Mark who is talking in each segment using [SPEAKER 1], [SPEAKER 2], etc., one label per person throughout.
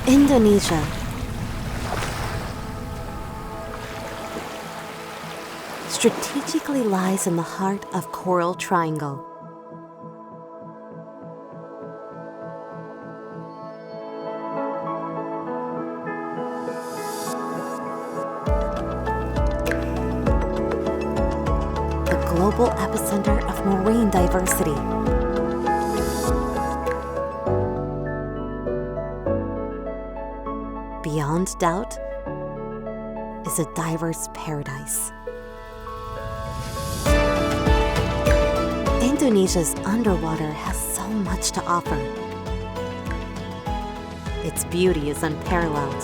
[SPEAKER 1] Indonesia. Strategically lies in the heart of Coral Triangle. The global epicenter of marine diversity. Beyond doubt is a diver's paradise. Indonesia's underwater has so much to offer. Its beauty is unparalleled.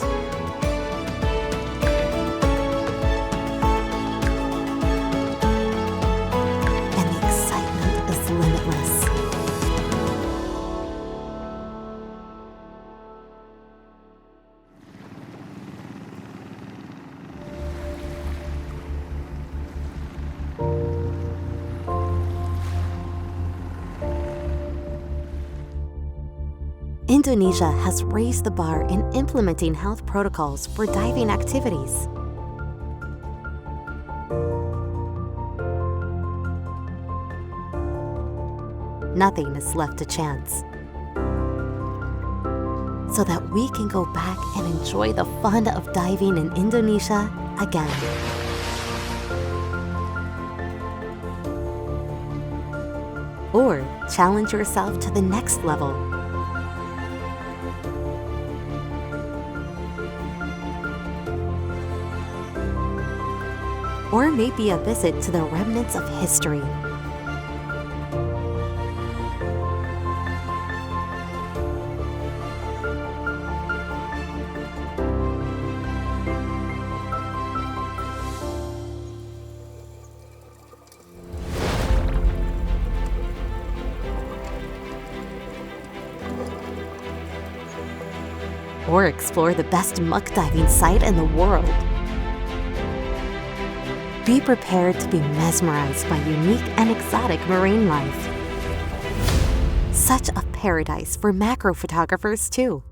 [SPEAKER 1] And the excitement is limitless. Indonesia has raised the bar in implementing health protocols for diving activities. Nothing is left to chance, so that we can go back and enjoy the fun of diving in Indonesia again. Or challenge yourself to the next level. Or maybe a visit to the remnants of history. Or explore the best muck diving site in the world. Be prepared to be mesmerized by unique and exotic marine life. Such a paradise for macro photographers too.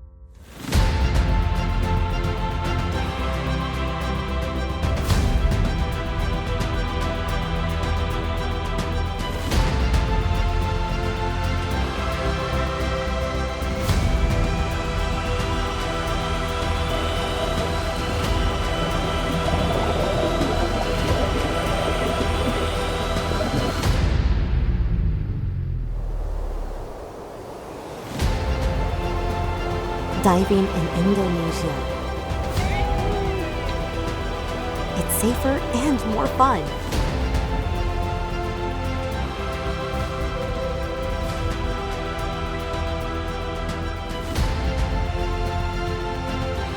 [SPEAKER 1] Diving in Indonesia. It's safer and more fun.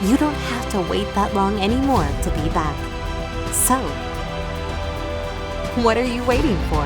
[SPEAKER 1] You don't have to wait that long anymore to be back. So, what are you waiting for?